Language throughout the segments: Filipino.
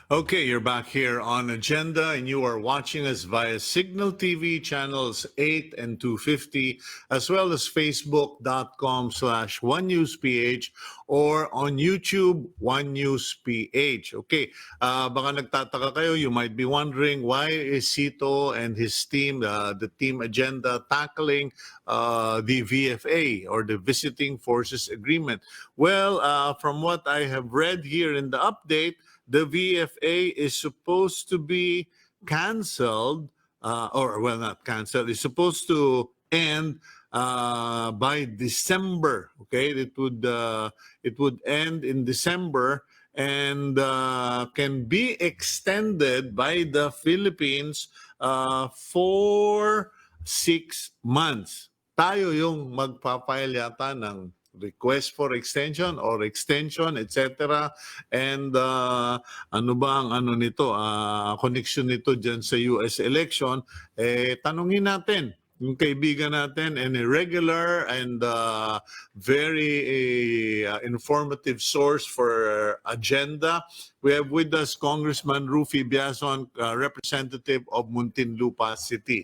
Okay, you're back here on Agenda, and you are watching us via Signal TV channels 8 and 250, as well as facebook.com/OneNewsPH or on YouTube, OneNewsPH. Okay, baka nagtataka kayo, you might be wondering why is Cito and his team, the team Agenda, tackling the VFA or the Visiting Forces Agreement. Well, from what I have read here in the update, the VFA is supposed to be canceled, not canceled, it's supposed to end by December. Okay, it would end in December and can be extended by the Philippines for 6 months. Tayo yung magpapile yata ng request for extension or extension, etc. And ano ba ang connection nito dyan sa US election? Tanungin natin yung kaibigan natin and a regular and very informative source for Agenda. We have with us Congressman Ruffy Biazon, representative of Muntinlupa City.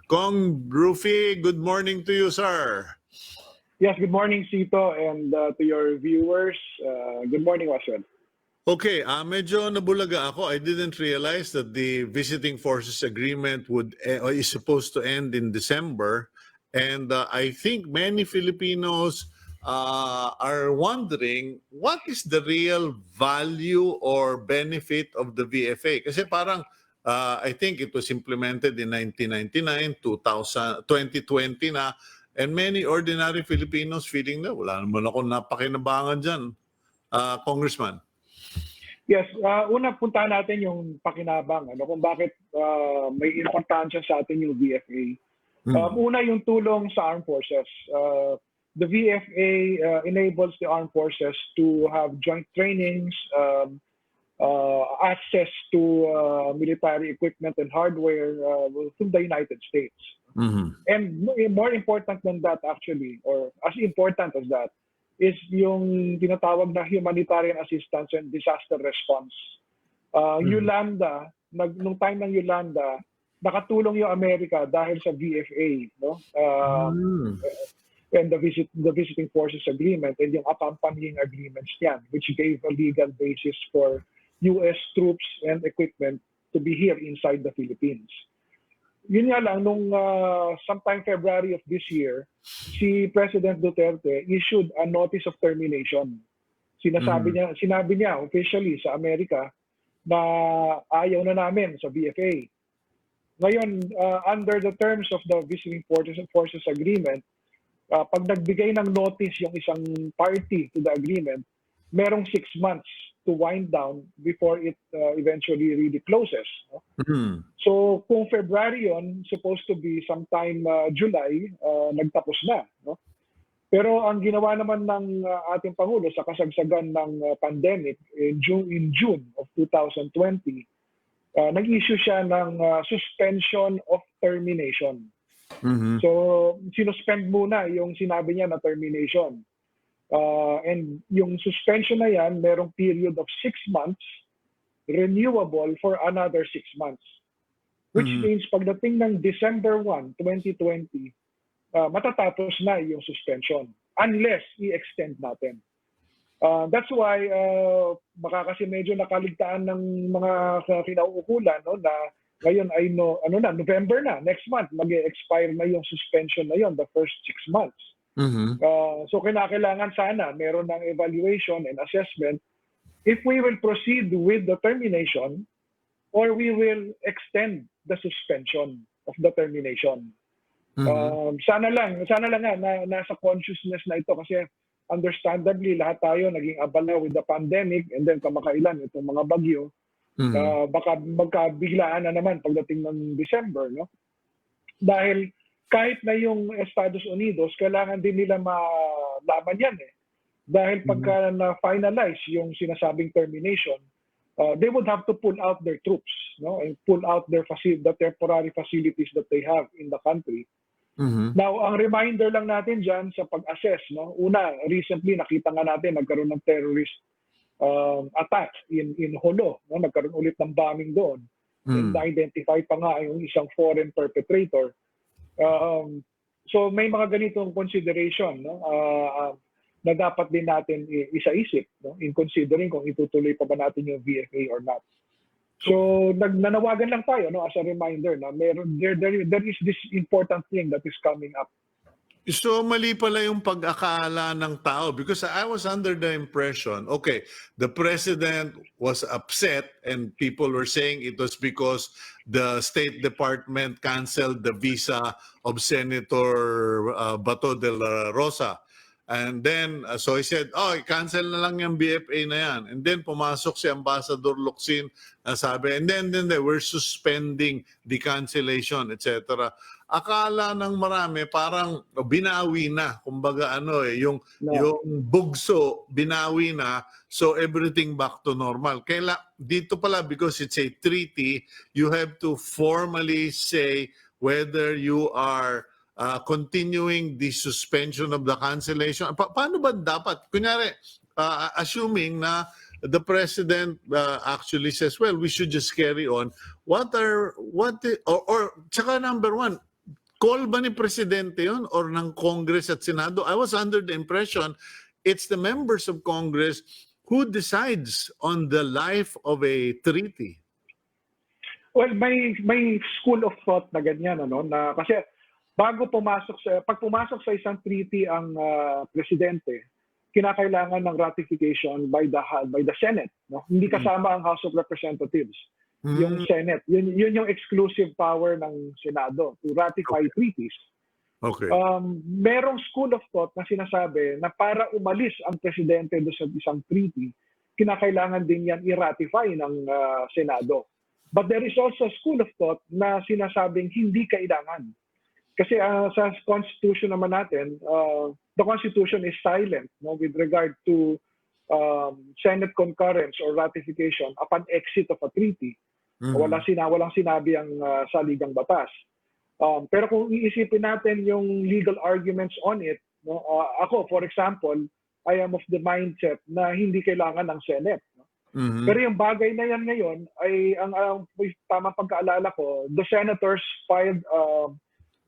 Kong Ruffy, good morning to you, sir. Yes, good morning, Cito, and to your viewers. Good morning, Waswan. Okay, medyo nabulaga ako. I didn't realize that the Visiting Forces Agreement is supposed to end in December. And I think many Filipinos are wondering what is the real value or benefit of the VFA? Kasi parang I think it was implemented in 1999, 2020 na. And many ordinary Filipinos feeling na wala naman ako napakinabangan dyan. Congressman. Yes, una puntahan natin yung pakinabang, kung bakit may importansya sa atin yung VFA. Una yung tulong sa armed forces. The VFA enables the armed forces to have joint trainings, access to military equipment and hardware from the United States. And more important than that actually, or as important as that, is yung tinatawag na humanitarian assistance and disaster response. Yolanda, nung time ng Yolanda, nakatulong yung Amerika dahil sa VFA, no? And the Visiting Forces Agreement and yung accompanying agreements niyan, which gave a legal basis for U.S. troops and equipment to be here inside the Philippines. Yun nga lang, nung sometime February of this year, si President Duterte issued a Notice of Termination. Sinabi niya officially sa Amerika na ayaw na namin sa VFA. Ngayon, under the terms of the Visiting Forces Agreement, pag nagbigay ng notice yung isang party to the agreement, merong 6 months to wind down before it eventually really closes. No? So kung February yon, supposed to be sometime July, nagtapos na. No? Pero ang ginawa naman ng ating Pangulo sa kasagsagan ng pandemic in June of 2020, nag-issue siya ng suspension of termination. So sinuspend muna yung sinabi niya na termination. And yung suspension na yan, merong period of 6 months, renewable for another 6 months. Which means pagdating ng December 1, 2020, matatapos na yung suspension unless i-extend natin. That's why baka kasi medyo nakaligtaan ng mga kinauukulan, no, na ngayon ay November na, next month, mag-expire na yung suspension na yon, the first 6 months. So kinakailangan sana meron ng evaluation and assessment if we will proceed with the termination or we will extend the suspension of the termination. Sana lang na nasa consciousness na ito kasi understandably lahat tayo naging abala with the pandemic and then kamakailan itong mga bagyo. Baka magkabiglaan na naman pagdating ng December, no? Dahil kahit na yung Estados Unidos, kailangan din nila malaman yan eh. Dahil pagka na-finalize yung sinasabing termination, they would have to pull out their troops, no, and pull out the temporary facilities that they have in the country. Now, ang reminder lang natin dyan sa pag-assess, no? Una, recently nakita nga natin nagkaroon ng terrorist attacks in Holo. No? Nagkaroon ulit ng bombing doon. And na-identify pa nga yung isang foreign perpetrator. So may mga ganitong consideration, no? Na dapat din natin isa-isip, no? In considering kung itutuloy pa ba natin yung VFA or not. So nanawagan lang tayo, no, as a reminder na there is this important thing that is coming up. So mali pala yung pag-akala ng tao because I was under the impression, okay, the president was upset and people were saying it was because the State Department canceled the visa of Senator Bato de la Rosa. And then, so he said, oh, cancel na lang yung BFA na yan. And then pumasok si Ambassador Locsin na sabi, and then we're suspending the cancellation, etc. Akala ng marami parang binawi na, kumbaga yung bugso binawi na, so everything back to normal. Dito pala, because it's a treaty, you have to formally say whether you are continuing the suspension of the cancellation. Paano ba dapat? Kunyari, assuming na the president actually says, well, we should just carry on. Tsaka number one, call ba ni presidente yun or ng Congress at Senado? I was under the impression it's the members of Congress who decides on the life of a treaty. Well, may school of thought na ganyan, na kasi pag pumasok sa isang treaty ang presidente, kinakailangan ng ratification by the Senate, no? Hindi kasama ang House of Representatives. Yung Senate, yun yung exclusive power ng Senado to ratify treaties. Okay. Merong school of thought na sinasabi na para umalis ang presidente doon sa isang treaty, kinakailangan din yan i-ratify ng Senado. But there is also a school of thought na sinasabing hindi kailangan. Kasi sa Constitution naman natin, the Constitution is silent, no, with regard to Senate concurrence or ratification upon exit of a treaty. Walang sinabi ang saligang batas. Pero kung iisipin natin yung legal arguments on it, no, ako, for example, I am of the mindset na hindi kailangan ng Senate. No? Pero yung bagay na yan ngayon ay ang tamang pagkaalala ko, the senators filed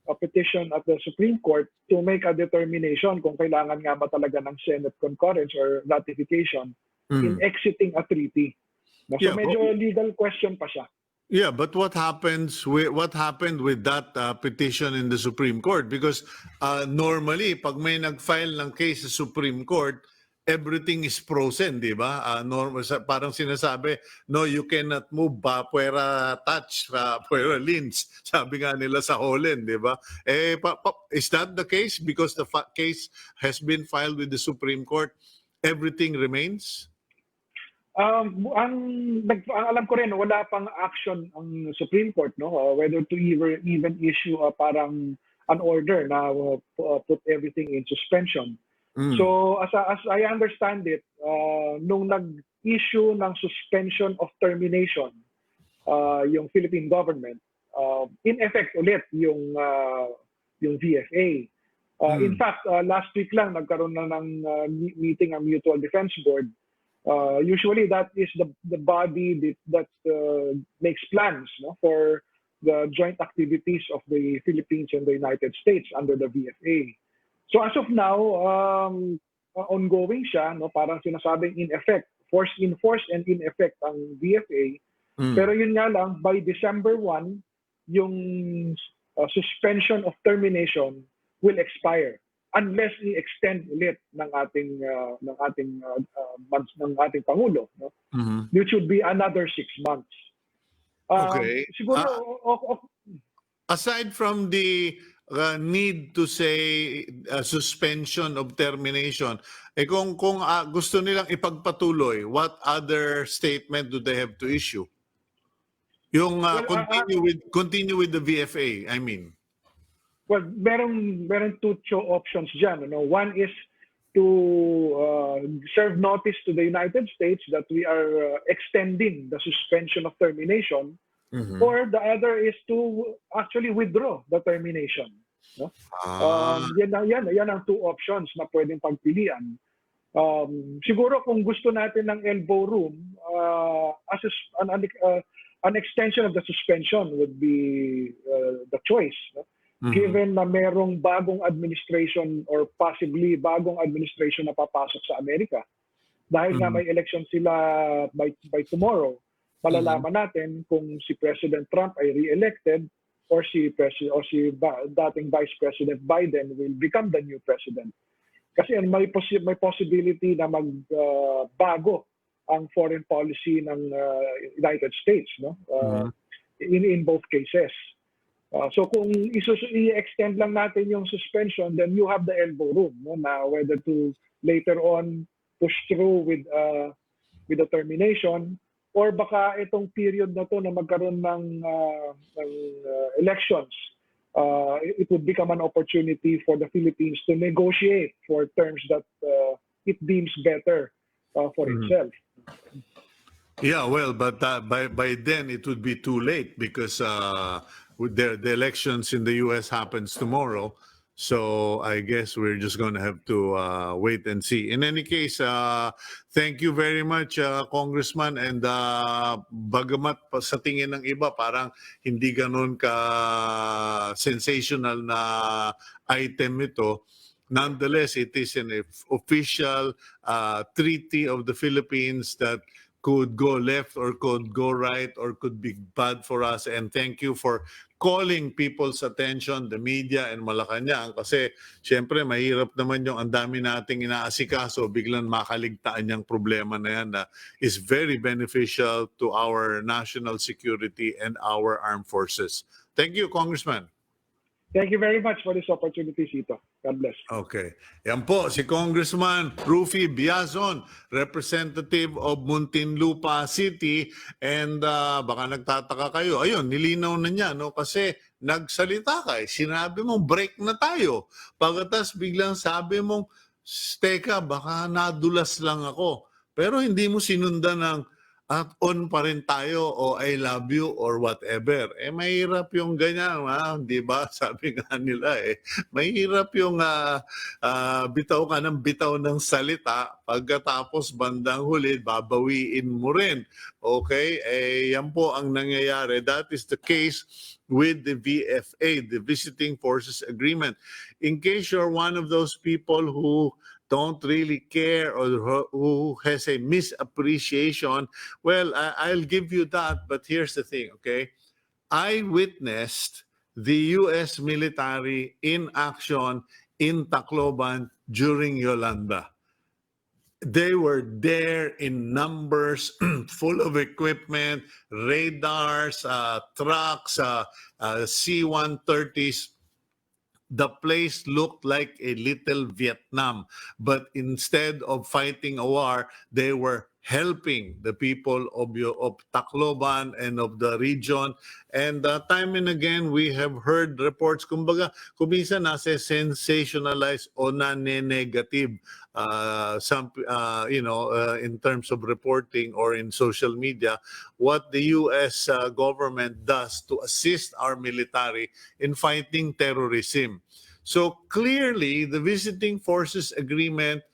a petition at the Supreme Court to make a determination kung kailangan nga ba talaga ng Senate concurrence or ratification in exiting a treaty. So medyo legal question pa siya. Yeah, but what happened with that petition in the Supreme Court? Because normally, pag may nag-file ng case sa Supreme Court, everything is frozen, di ba? Parang sinasabi, no, you cannot move ba, puwera touch, puwera lins. Sabi nga nila sa Holland, di ba? Is that the case? Because the case has been filed with the Supreme Court, everything remains? Alam ko rin, wala pang action ang Supreme Court, no? Whether to even issue parang an order na put everything in suspension. So as I understand it, nung nag-issue ng suspension of termination yung Philippine government, in effect ulit yung VFA. In fact, last week lang nagkaroon na ng meeting ang Mutual Defense Board. Usually that is the body that makes plans, no, for the joint activities of the Philippines and the United States under the VFA. So as of now, ongoing siya, no, parang sinasabing in effect, in force and in effect ang VFA. Pero yun nga lang, by December 1, yung suspension of termination will expire unless i-extend ulit ng ating pangulo, no? Which would be another 6 months. Okay. Siguro aside from the need to say suspension of termination, kung gusto nilang ipagpatuloy, what other statement do they have to issue? Yung continue with the VFA, I mean. Well, meron two options dyan. No? One is to serve notice to the United States that we are extending the suspension of termination. Or the other is to actually withdraw the termination. No? Yan ang two options na pwedeng pagpilian. Siguro kung gusto natin ng elbow room, as an extension of the suspension would be the choice. No? Given na merong bagong administration or possibly bagong administration na papasok sa Amerika, dahil nga may election sila by tomorrow, malalaman natin kung si President Trump ay re-elected or si dating Vice President Biden will become the new president. Kasi may possibility na magbago ang foreign policy ng United States, no? In both cases. So kung i-extend lang natin yung suspension, then you have the elbow room, no? Na whether to later on push through with the termination, or baka itong period na to na magkaroon ng elections, it would become an opportunity for the Philippines to negotiate for terms that it deems better for itself. Yeah, well, but by then it would be too late because the elections in the U.S. happens tomorrow. So I guess we're just going to have to wait and see. In any case, thank you very much, Congressman. And bagamat sa tingin ng iba, parang hindi ganun ka sensational na item ito, nonetheless, it is an official treaty of the Philippines that could go left or could go right or could be bad for us. And thank you for calling people's attention, the media and Malacanang, kasi syempre mahirap naman yung ang dami nating inaasikaso, biglang makaligtaan yung problema na yan na is very beneficial to our national security and our armed forces. Thank you, Congressman. Thank you very much for this opportunity, Cito. God bless. Okay. Yan po, si Congressman Ruffy Biazon, representative of Muntinlupa City. And baka nagtataka kayo, ayun, nilinaw na niya, no? Kasi nagsalita ka, sinabi mo, break na tayo. Pagkatas biglang sabi mong, teka, baka nadulas lang ako. Pero hindi mo sinundan ng, at on pa rin tayo o I love you or whatever. Mahirap yung ganyan, di ba? Sabi nga nila mahirap yung bitaw ka ng bitaw ng salita, pagkatapos bandang huli, babawiin mo rin. Okay? Yan po ang nangyayari. That is the case with the VFA, the Visiting Forces Agreement. In case you're one of those people who don't really care or who has a misappreciation, well, I'll give you that, but here's the thing, okay? I witnessed the U.S. military in action in Tacloban during Yolanda. They were there in numbers, full of equipment, radars, trucks, C-130s. The place looked like a little Vietnam, but instead of fighting a war, they were helping the people of Tacloban and of the region. And time and again, we have heard reports, kumbaga, kumisa nasa sensationalized o nane-negative, in terms of reporting or in social media, what the U.S. Government does to assist our military in fighting terrorism. So clearly, the Visiting Forces Agreement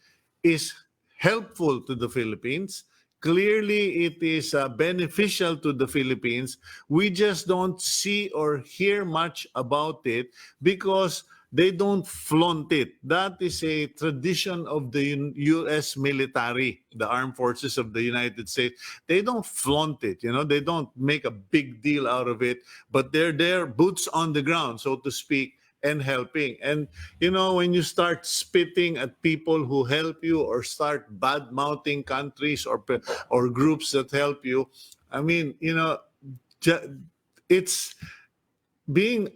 is helpful to the Philippines. Clearly, it is beneficial to the Philippines. We just don't see or hear much about it because they don't flaunt it. That is a tradition of the U.S. military, the armed forces of the United States. They don't flaunt it, they don't make a big deal out of it, but they're there, boots on the ground, so to speak, and helping. And, when you start spitting at people who help you or start bad-mouthing countries or groups that help you, I mean, it's being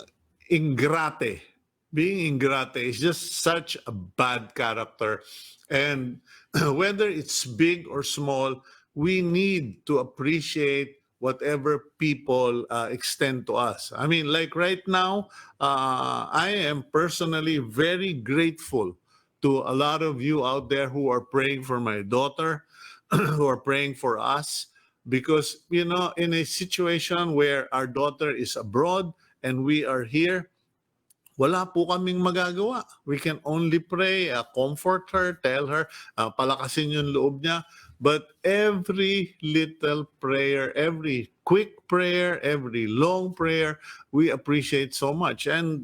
ingrate. Being ingrate is just such a bad character. And whether it's big or small, we need to appreciate whatever people extend to us. I mean, like right now, I am personally very grateful to a lot of you out there who are praying for my daughter, who are praying for us, because, in a situation where our daughter is abroad and we are here, wala po kaming magagawa. We can only pray, comfort her, tell her, palakasin yung loob niya. But every little prayer, every quick prayer, every long prayer, we appreciate so much. And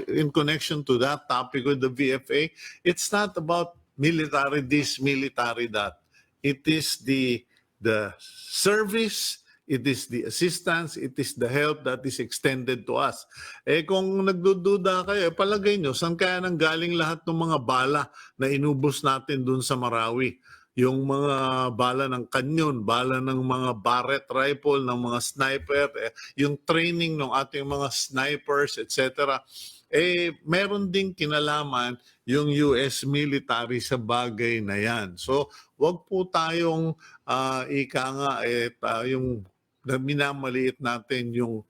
in connection to that topic with the VFA, it's not about military this, military that. It is the service, it is the assistance, it is the help that is extended to us. Kung nagdududa kayo, palagay nyo, saan kaya nang galing lahat ng mga bala na inubos natin dun sa Marawi? Yung mga bala ng kanyon, bala ng mga Barrett rifle, ng mga sniper, yung training ng ating mga snipers, etc. Meron ding kinalaman yung US military sa bagay na yan. So, wag po tayong ika nga, yung minamaliit natin yung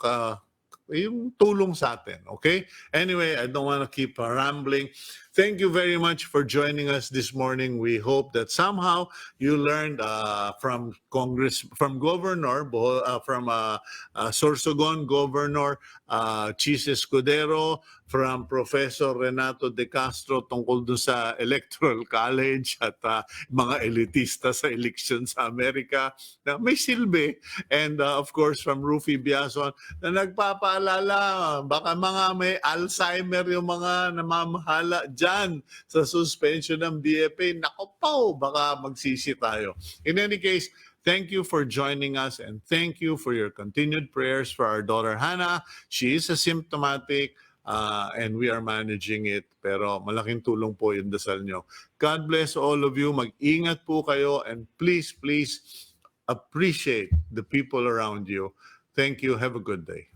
tulong sa atin, okay? Anyway, I don't want to keep rambling. Thank you very much for joining us this morning. We hope that somehow you learned from Governor, from Sorsogon Governor Chis Escudero, from Professor Renato De Castro tungkol dun sa Electoral College at mga elitista sa election sa Amerika na may silbi. And of course, from Ruffy Biazon na nagpapaalala, baka mga may Alzheimer yung mga namamahala dyan sa suspension ng BFA. Nako po, baka magsisi tayo. In any case, thank you for joining us and thank you for your continued prayers for our daughter Hannah. She is asymptomatic and we are managing it. Pero malaking tulong po yung dasal nyo. God bless all of you. Mag-ingat po kayo and please, please appreciate the people around you. Thank you. Have a good day.